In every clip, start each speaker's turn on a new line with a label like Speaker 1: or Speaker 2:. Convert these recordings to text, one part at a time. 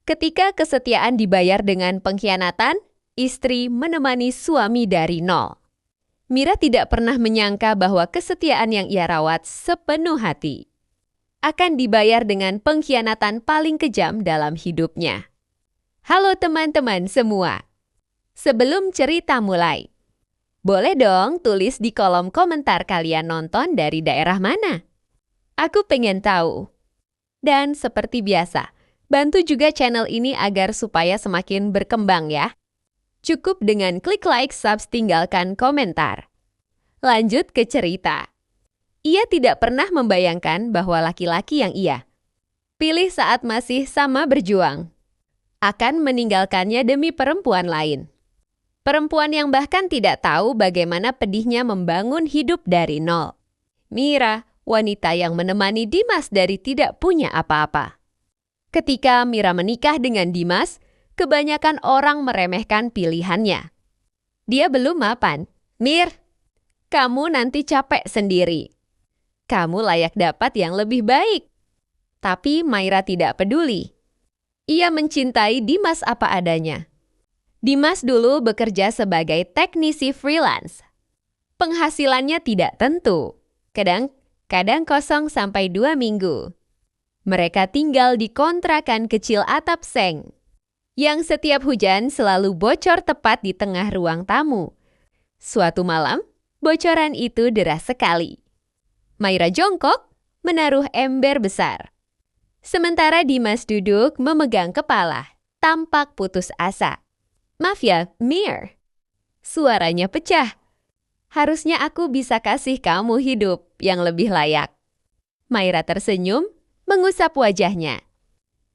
Speaker 1: Ketika kesetiaan dibayar dengan pengkhianatan, istri menemani suami dari nol. Mira tidak pernah menyangka bahwa kesetiaan yang ia rawat sepenuh hati akan dibayar dengan pengkhianatan paling kejam dalam hidupnya. Halo teman-teman semua. Sebelum cerita mulai, boleh dong tulis di kolom komentar kalian nonton dari daerah mana? Aku pengen tahu. Dan seperti biasa, bantu juga channel ini agar supaya semakin berkembang ya. Cukup dengan klik like, subs, tinggalkan komentar. Lanjut ke cerita. Ia tidak pernah membayangkan bahwa laki-laki yang ia pilih saat masih sama berjuang akan meninggalkannya demi perempuan lain. Perempuan yang bahkan tidak tahu bagaimana pedihnya membangun hidup dari nol. Mira, wanita yang menemani Dimas dari tidak punya apa-apa. Ketika Mira menikah dengan Dimas, kebanyakan orang meremehkan pilihannya. Dia belum mapan. Mir, kamu nanti capek sendiri. Kamu layak dapat yang lebih baik. Tapi Maira tidak peduli. Ia mencintai Dimas apa adanya. Dimas dulu bekerja sebagai teknisi freelance. Penghasilannya tidak tentu. Kadang kosong sampai 2 minggu. Mereka tinggal di kontrakan kecil atap seng, yang setiap hujan selalu bocor tepat di tengah ruang tamu. Suatu malam, bocoran itu deras sekali. Maira jongkok, menaruh ember besar. Sementara Dimas duduk memegang kepala, tampak putus asa. Maaf ya, Mir. Suaranya pecah. Harusnya aku bisa kasih kamu hidup yang lebih layak. Maira tersenyum, mengusap wajahnya.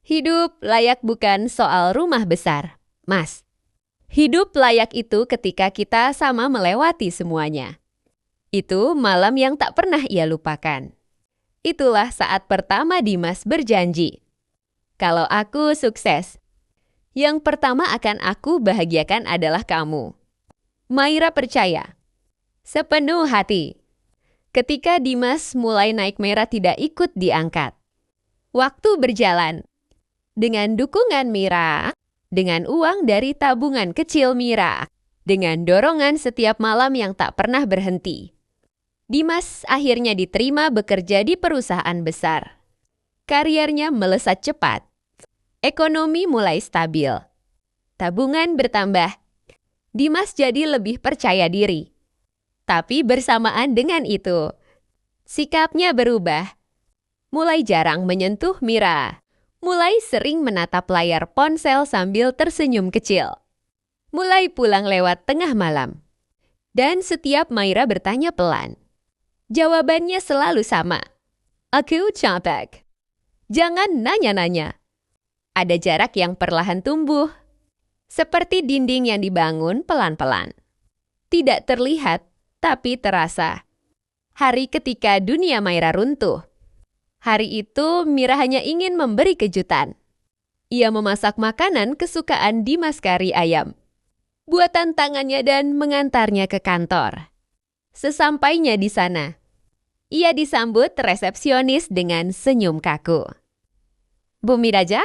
Speaker 1: Hidup layak bukan soal rumah besar, Mas. Hidup layak itu ketika kita sama melewati semuanya. Itu malam yang tak pernah ia lupakan. Itulah saat pertama Dimas berjanji. Kalau aku sukses, yang pertama akan aku bahagiakan adalah kamu. Maira percaya. Sepenuh hati. Ketika Dimas mulai naik merah tidak ikut diangkat. Waktu berjalan. Dengan dukungan Mira, dengan uang dari tabungan kecil Mira, dengan dorongan setiap malam yang tak pernah berhenti. Dimas akhirnya diterima bekerja di perusahaan besar. Karirnya melesat cepat. Ekonomi mulai stabil. Tabungan bertambah. Dimas jadi lebih percaya diri. Tapi bersamaan dengan itu, sikapnya berubah. Mulai jarang menyentuh Mira. Mulai sering menatap layar ponsel sambil tersenyum kecil. Mulai pulang lewat tengah malam. Dan setiap Maira bertanya pelan. Jawabannya selalu sama. Aku capek. Jangan nanya-nanya. Ada jarak yang perlahan tumbuh. Seperti dinding yang dibangun pelan-pelan. Tidak terlihat, tapi terasa. Hari ketika dunia Maira runtuh. Hari itu Mira hanya ingin memberi kejutan. Ia memasak makanan kesukaan Dimas, kari ayam. Buatan tangannya dan mengantarnya ke kantor. Sesampainya di sana, ia disambut resepsionis dengan senyum kaku. Bu Miraja,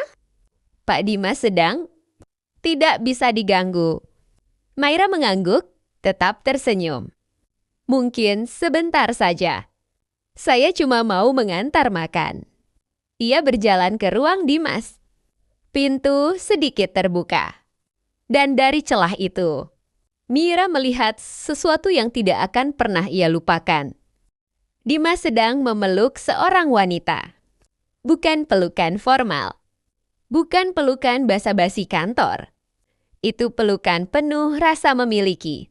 Speaker 1: Pak Dimas sedang? Tidak bisa diganggu. Maira mengangguk, tetap tersenyum. Mungkin sebentar saja. Saya cuma mau mengantar makan. Ia berjalan ke ruang Dimas. Pintu sedikit terbuka. Dan dari celah itu, Mira melihat sesuatu yang tidak akan pernah ia lupakan. Dimas sedang memeluk seorang wanita. Bukan pelukan formal. Bukan pelukan basa-basi kantor. Itu pelukan penuh rasa memiliki.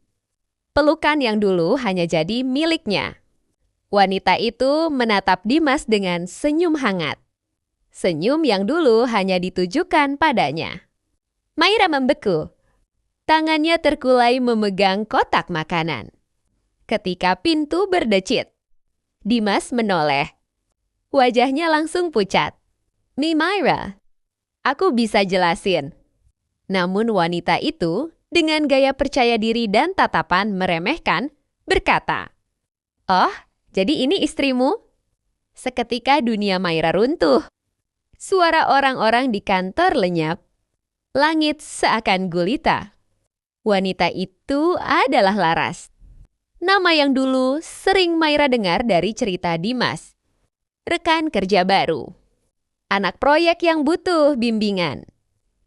Speaker 1: Pelukan yang dulu hanya jadi miliknya. Wanita itu menatap Dimas dengan senyum hangat. Senyum yang dulu hanya ditujukan padanya. Maira membeku. Tangannya terkulai memegang kotak makanan. Ketika pintu berdecit, Dimas menoleh. Wajahnya langsung pucat. Maira, aku bisa jelasin. Namun wanita itu dengan gaya percaya diri dan tatapan meremehkan berkata, "Oh, jadi ini istrimu?" Seketika dunia Maira runtuh. Suara orang-orang di kantor lenyap. Langit seakan gulita. Wanita itu adalah Laras. Nama yang dulu sering Maira dengar dari cerita Dimas. Rekan kerja baru. Anak proyek yang butuh bimbingan.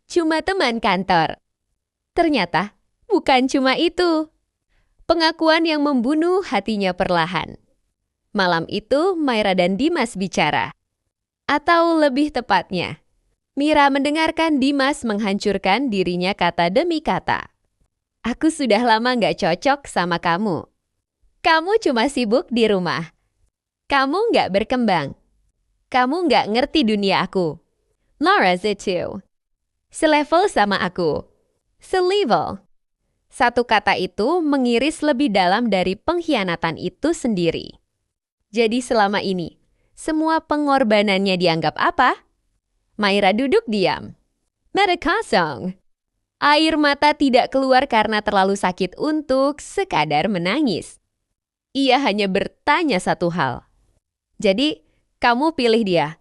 Speaker 1: Cuma teman kantor. Ternyata bukan cuma itu. Pengakuan yang membunuh hatinya perlahan. Malam itu Maira dan Dimas bicara. Atau lebih tepatnya, Mira mendengarkan Dimas menghancurkan dirinya kata demi kata. Aku sudah lama gak cocok sama kamu. Kamu cuma sibuk di rumah. Kamu gak berkembang. Kamu gak ngerti dunia aku. Laras itu. Selevel sama aku. Selevel. Satu kata itu mengiris lebih dalam dari pengkhianatan itu sendiri. Jadi selama ini, semua pengorbanannya dianggap apa? Maira duduk diam. Mata kosong. Air mata tidak keluar karena terlalu sakit untuk sekadar menangis. Ia hanya bertanya satu hal. Jadi, kamu pilih dia.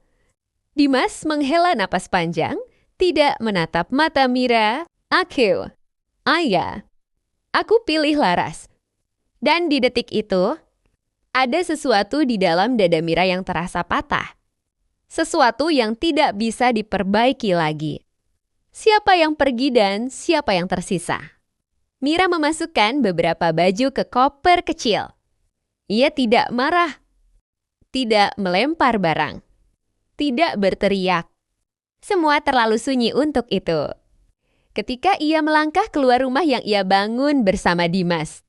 Speaker 1: Dimas menghela napas panjang, tidak menatap mata Mira. Aku. Ayah. Aku pilih Laras. Dan di detik itu, ada sesuatu di dalam dada Mira yang terasa patah. Sesuatu yang tidak bisa diperbaiki lagi. Siapa yang pergi dan siapa yang tersisa? Mira memasukkan beberapa baju ke koper kecil. Ia tidak marah. Tidak melempar barang. Tidak berteriak. Semua terlalu sunyi untuk itu. Ketika ia melangkah keluar rumah yang ia bangun bersama Dimas,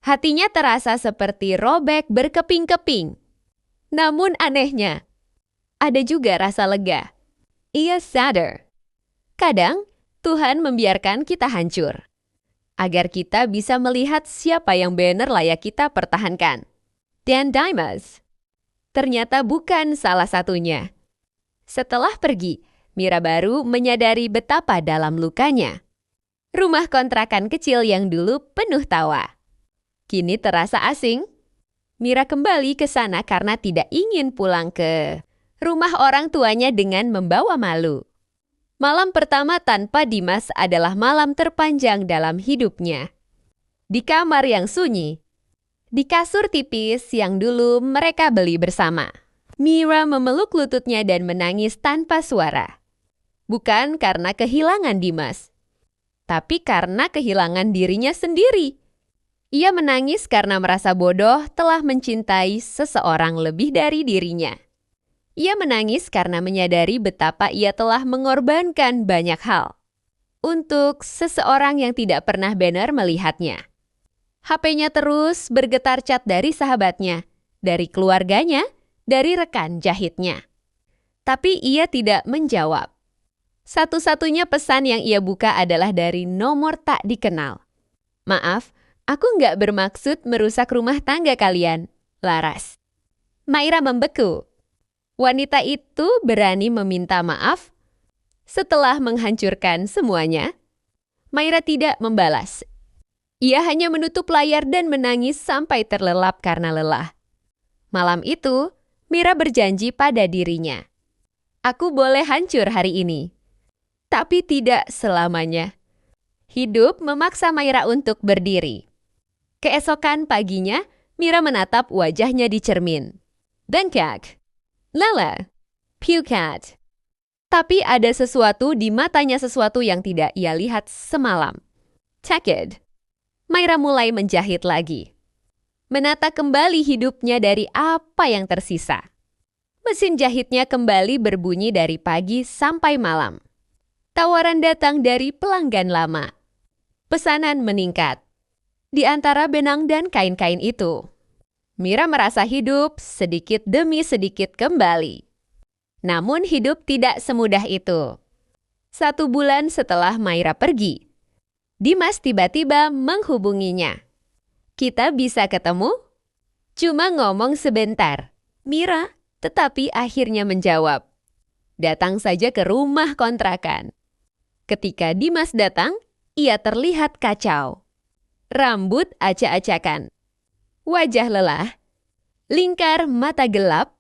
Speaker 1: hatinya terasa seperti robek berkeping-keping. Namun anehnya, ada juga rasa lega. Ia sadar. Kadang Tuhan membiarkan kita hancur, agar kita bisa melihat siapa yang benar layak kita pertahankan. Dan Dimas ternyata bukan salah satunya. Setelah pergi, Mira baru menyadari betapa dalam lukanya. Rumah kontrakan kecil yang dulu penuh tawa, kini terasa asing. Mira kembali ke sana karena tidak ingin pulang ke rumah orang tuanya dengan membawa malu. Malam pertama tanpa Dimas adalah malam terpanjang dalam hidupnya. Di kamar yang sunyi, di kasur tipis yang dulu mereka beli bersama, Mira memeluk lututnya dan menangis tanpa suara. Bukan karena kehilangan Dimas, tapi karena kehilangan dirinya sendiri. Ia menangis karena merasa bodoh telah mencintai seseorang lebih dari dirinya. Ia menangis karena menyadari betapa ia telah mengorbankan banyak hal untuk seseorang yang tidak pernah benar melihatnya. HP-nya terus bergetar cat dari sahabatnya, dari keluarganya, dari rekan jahitnya. Tapi ia tidak menjawab. Satu-satunya pesan yang ia buka adalah dari nomor tak dikenal. Maaf, aku nggak bermaksud merusak rumah tangga kalian, Laras. Maira membeku. Wanita itu berani meminta maaf setelah menghancurkan semuanya. Maira tidak membalas. Ia hanya menutup layar dan menangis sampai terlelap karena lelah. Malam itu, Mira berjanji pada dirinya. Aku boleh hancur hari ini, tapi tidak selamanya. Hidup memaksa Maira untuk berdiri. Keesokan paginya, Mira menatap wajahnya di cermin. Bengkak, lelah, pucat. Tapi ada sesuatu di matanya, sesuatu yang tidak ia lihat semalam. Taked. Maira mulai menjahit lagi. Menata kembali hidupnya dari apa yang tersisa. Mesin jahitnya kembali berbunyi dari pagi sampai malam. Tawaran datang dari pelanggan lama. Pesanan meningkat. Di antara benang dan kain-kain itu, Mira merasa hidup sedikit demi sedikit kembali. Namun hidup tidak semudah itu. 1 bulan setelah Maira pergi, Dimas tiba-tiba menghubunginya. Kita bisa ketemu? Cuma ngomong sebentar. Mira tetapi akhirnya menjawab. Datang saja ke rumah kontrakan. Ketika Dimas datang, ia terlihat kacau. Rambut acak-acakan. Wajah lelah. Lingkar mata gelap.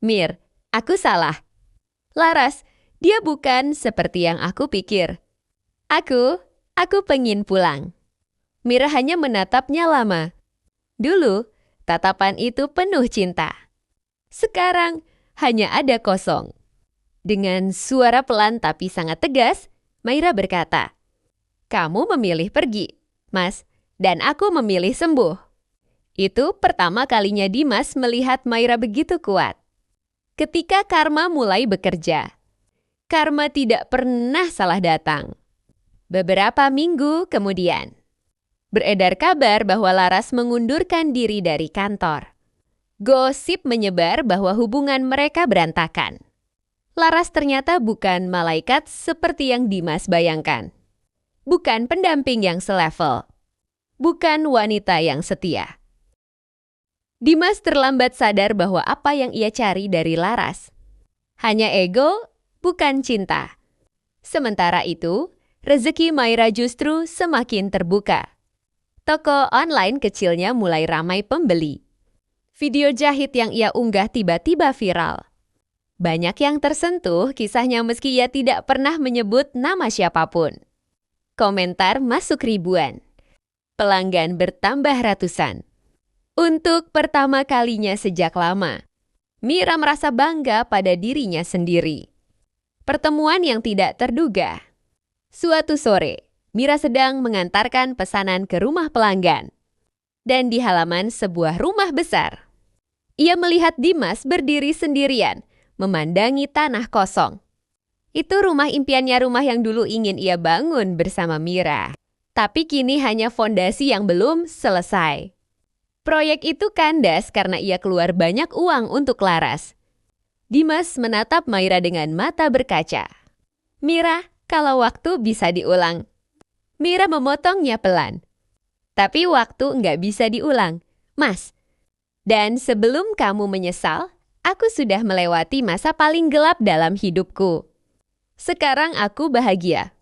Speaker 1: Mir, aku salah. Laras, dia bukan seperti yang aku pikir. Aku pengen pulang. Mira hanya menatapnya lama. Dulu, tatapan itu penuh cinta. Sekarang, hanya ada kosong. Dengan suara pelan tapi sangat tegas, Maira berkata, "Kamu memilih pergi, Mas, dan aku memilih sembuh." Itu pertama kalinya Dimas melihat Maira begitu kuat. Ketika karma mulai bekerja, karma tidak pernah salah datang. Beberapa minggu kemudian, beredar kabar bahwa Laras mengundurkan diri dari kantor. Gosip menyebar bahwa hubungan mereka berantakan. Laras ternyata bukan malaikat seperti yang Dimas bayangkan. Bukan pendamping yang selevel. Bukan wanita yang setia. Dimas terlambat sadar bahwa apa yang ia cari dari Laras hanya ego, bukan cinta. Sementara itu, rezeki Maira justru semakin terbuka. Toko online kecilnya mulai ramai pembeli. Video jahit yang ia unggah tiba-tiba viral. Banyak yang tersentuh kisahnya meski ia tidak pernah menyebut nama siapapun. Komentar masuk ribuan. Pelanggan bertambah ratusan. Untuk pertama kalinya sejak lama, Mira merasa bangga pada dirinya sendiri. Pertemuan yang tidak terduga. Suatu sore, Mira sedang mengantarkan pesanan ke rumah pelanggan. Dan di halaman sebuah rumah besar, ia melihat Dimas berdiri sendirian, memandangi tanah kosong. Itu rumah impiannya, rumah yang dulu ingin ia bangun bersama Mira. Tapi kini hanya fondasi yang belum selesai. Proyek itu kandas karena ia keluar banyak uang untuk Laras. Dimas menatap Maira dengan mata berkaca. "Mira, kalau waktu bisa diulang." Mira memotongnya pelan. "Tapi waktu nggak bisa diulang, Mas. Dan sebelum kamu menyesal, aku sudah melewati masa paling gelap dalam hidupku. Sekarang aku bahagia.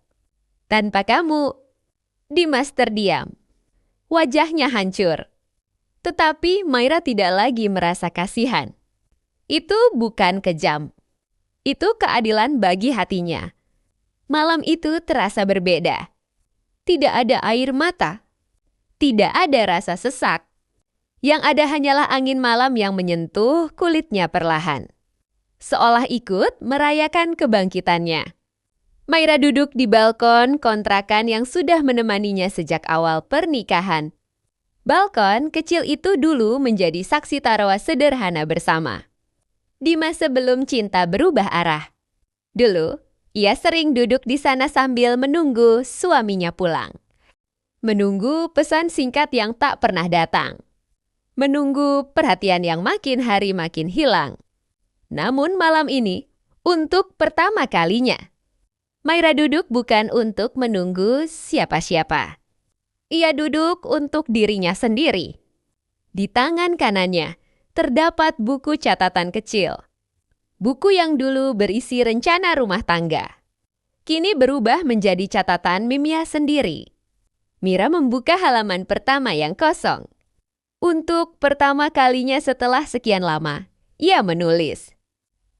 Speaker 1: Tanpa kamu." Dimas terdiam. Wajahnya hancur. Tetapi Maira tidak lagi merasa kasihan. Itu bukan kejam. Itu keadilan bagi hatinya. Malam itu terasa berbeda. Tidak ada air mata. Tidak ada rasa sesak. Yang ada hanyalah angin malam yang menyentuh kulitnya perlahan. Seolah ikut merayakan kebangkitannya. Maira duduk di balkon kontrakan yang sudah menemaninya sejak awal pernikahan. Balkon kecil itu dulu menjadi saksi taruh sederhana bersama. Di masa sebelum cinta berubah arah. Dulu, ia sering duduk di sana sambil menunggu suaminya pulang. Menunggu pesan singkat yang tak pernah datang. Menunggu perhatian yang makin hari makin hilang. Namun malam ini, untuk pertama kalinya, Maira duduk bukan untuk menunggu siapa-siapa. Ia duduk untuk dirinya sendiri. Di tangan kanannya terdapat buku catatan kecil. Buku yang dulu berisi rencana rumah tangga. Kini berubah menjadi catatan Mimia sendiri. Mira membuka halaman pertama yang kosong. Untuk pertama kalinya setelah sekian lama, ia menulis,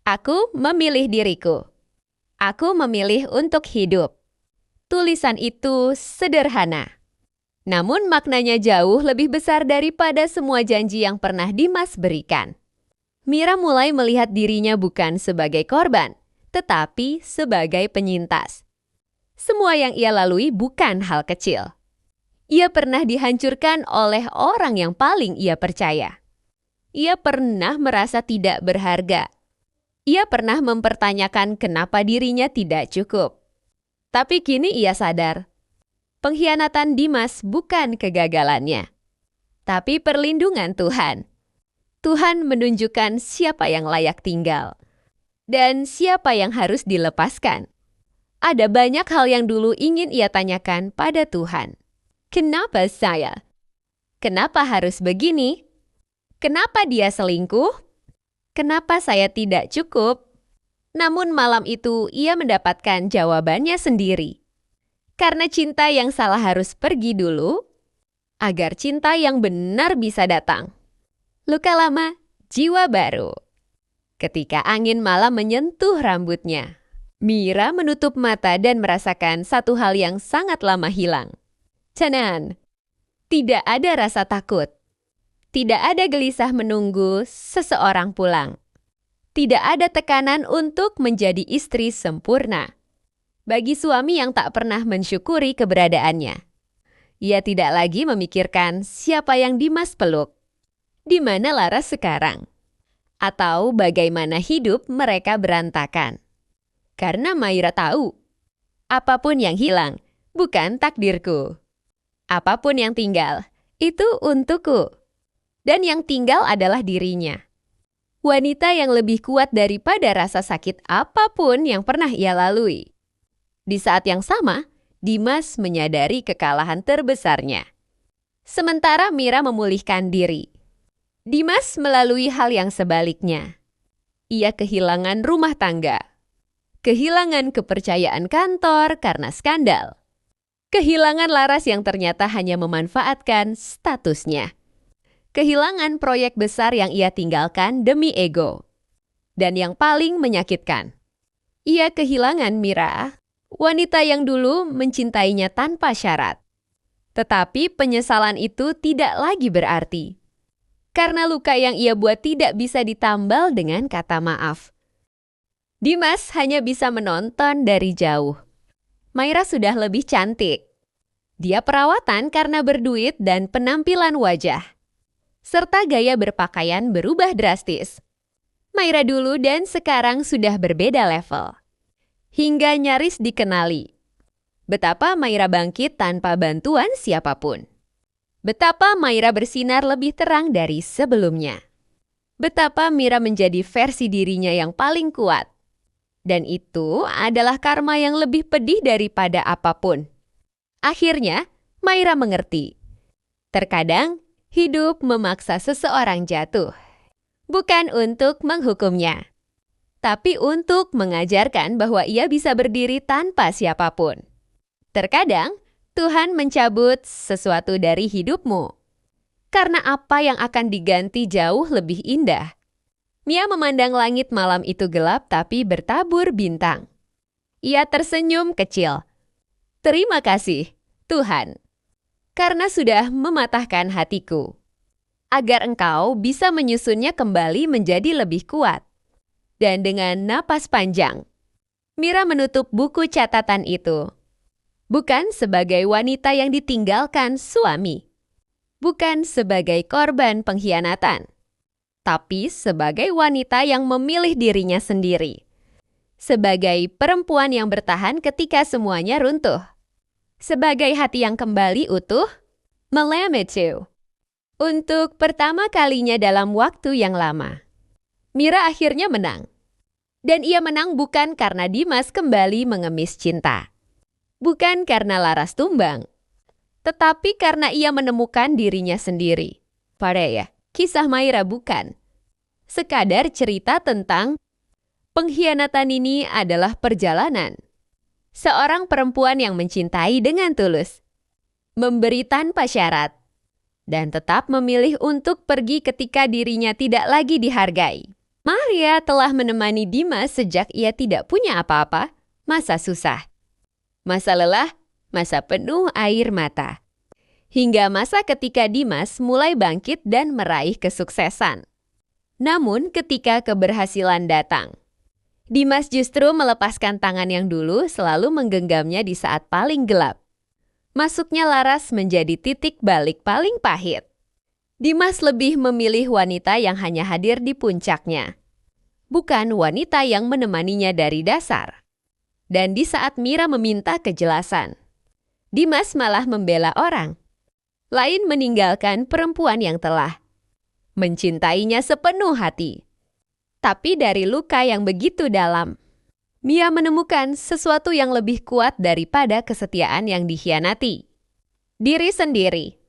Speaker 1: "Aku memilih diriku. Aku memilih untuk hidup." Tulisan itu sederhana. Namun maknanya jauh lebih besar daripada semua janji yang pernah Dimas berikan. Mira mulai melihat dirinya bukan sebagai korban, tetapi sebagai penyintas. Semua yang ia lalui bukan hal kecil. Ia pernah dihancurkan oleh orang yang paling ia percaya. Ia pernah merasa tidak berharga. Ia pernah mempertanyakan kenapa dirinya tidak cukup. Tapi kini ia sadar, pengkhianatan Dimas bukan kegagalannya, tapi perlindungan Tuhan. Tuhan menunjukkan siapa yang layak tinggal dan siapa yang harus dilepaskan. Ada banyak hal yang dulu ingin ia tanyakan pada Tuhan. Kenapa saya? Kenapa harus begini? Kenapa dia selingkuh? Kenapa saya tidak cukup? Namun malam itu ia mendapatkan jawabannya sendiri. Karena cinta yang salah harus pergi dulu, agar cinta yang benar bisa datang. Luka lama, jiwa baru. Ketika angin malam menyentuh rambutnya, Mira menutup mata dan merasakan satu hal yang sangat lama hilang. Canan, tidak ada rasa takut. Tidak ada gelisah menunggu seseorang pulang. Tidak ada tekanan untuk menjadi istri sempurna. Bagi suami yang tak pernah mensyukuri keberadaannya, ia tidak lagi memikirkan siapa yang Dimas peluk, di mana Laras sekarang, atau bagaimana hidup mereka berantakan. Karena Maira tahu, apapun yang hilang bukan takdirku. Apapun yang tinggal, itu untukku. Dan yang tinggal adalah dirinya. Wanita yang lebih kuat daripada rasa sakit apapun yang pernah ia lalui. Di saat yang sama, Dimas menyadari kekalahan terbesarnya. Sementara Mira memulihkan diri, Dimas melalui hal yang sebaliknya. Ia kehilangan rumah tangga, kehilangan kepercayaan kantor karena skandal, kehilangan Laras yang ternyata hanya memanfaatkan statusnya, kehilangan proyek besar yang ia tinggalkan demi ego. Dan yang paling menyakitkan, ia kehilangan Mira, wanita yang dulu mencintainya tanpa syarat. Tetapi penyesalan itu tidak lagi berarti. Karena luka yang ia buat tidak bisa ditambal dengan kata maaf. Dimas hanya bisa menonton dari jauh. Maira sudah lebih cantik. Dia perawatan karena berduit dan penampilan wajah. Serta gaya berpakaian berubah drastis. Maira dulu dan sekarang sudah berbeda level. Hingga nyaris dikenali. Betapa Maira bangkit tanpa bantuan siapapun. Betapa Maira bersinar lebih terang dari sebelumnya. Betapa Mira menjadi versi dirinya yang paling kuat. Dan itu adalah karma yang lebih pedih daripada apapun. Akhirnya, Maira mengerti. Terkadang, hidup memaksa seseorang jatuh. Bukan untuk menghukumnya, tapi untuk mengajarkan bahwa ia bisa berdiri tanpa siapapun. Terkadang, Tuhan mencabut sesuatu dari hidupmu. Karena apa yang akan diganti jauh lebih indah. Mia memandang langit malam itu gelap tapi bertabur bintang. Ia tersenyum kecil. Terima kasih, Tuhan. Karena sudah mematahkan hatiku. Agar engkau bisa menyusunnya kembali menjadi lebih kuat. Dan dengan napas panjang, Mira menutup buku catatan itu. Bukan sebagai wanita yang ditinggalkan suami. Bukan sebagai korban pengkhianatan. Tapi sebagai wanita yang memilih dirinya sendiri. Sebagai perempuan yang bertahan ketika semuanya runtuh. Sebagai hati yang kembali utuh, Melemetu. Untuk pertama kalinya dalam waktu yang lama, Mira akhirnya menang. Dan ia menang bukan karena Dimas kembali mengemis cinta. Bukan karena Laras tumbang. Tetapi karena ia menemukan dirinya sendiri. Pada ya, kisah Maira bukan. Sekadar cerita tentang pengkhianatan ini adalah perjalanan. Seorang perempuan yang mencintai dengan tulus. Memberi tanpa syarat. Dan tetap memilih untuk pergi ketika dirinya tidak lagi dihargai. Maria telah menemani Dimas sejak ia tidak punya apa-apa, masa susah. Masa lelah, masa penuh air mata. Hingga masa ketika Dimas mulai bangkit dan meraih kesuksesan. Namun ketika keberhasilan datang, Dimas justru melepaskan tangan yang dulu selalu menggenggamnya di saat paling gelap. Masuknya Laras menjadi titik balik paling pahit. Dimas lebih memilih wanita yang hanya hadir di puncaknya. Bukan wanita yang menemaninya dari dasar. Dan di saat Mira meminta kejelasan, Dimas malah membela orang. Lain meninggalkan perempuan yang telah mencintainya sepenuh hati. Tapi dari luka yang begitu dalam, Mia menemukan sesuatu yang lebih kuat daripada kesetiaan yang dikhianati. Diri sendiri.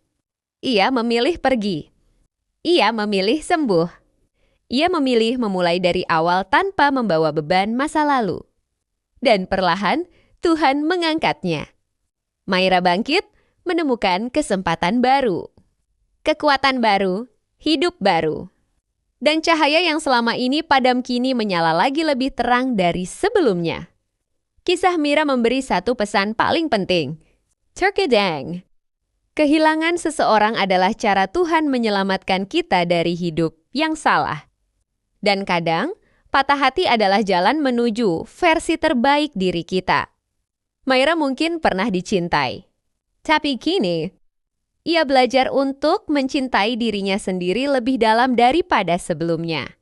Speaker 1: Ia memilih pergi. Ia memilih sembuh. Ia memilih memulai dari awal tanpa membawa beban masa lalu. Dan perlahan Tuhan mengangkatnya. Maira bangkit, menemukan kesempatan baru. Kekuatan baru, hidup baru. Dan cahaya yang selama ini padam kini menyala lagi lebih terang dari sebelumnya. Kisah Mira memberi satu pesan paling penting. Terkadang, kehilangan seseorang adalah cara Tuhan menyelamatkan kita dari hidup yang salah. Dan kadang, patah hati adalah jalan menuju versi terbaik diri kita. Myra mungkin pernah dicintai. Tapi kini, ia belajar untuk mencintai dirinya sendiri lebih dalam daripada sebelumnya.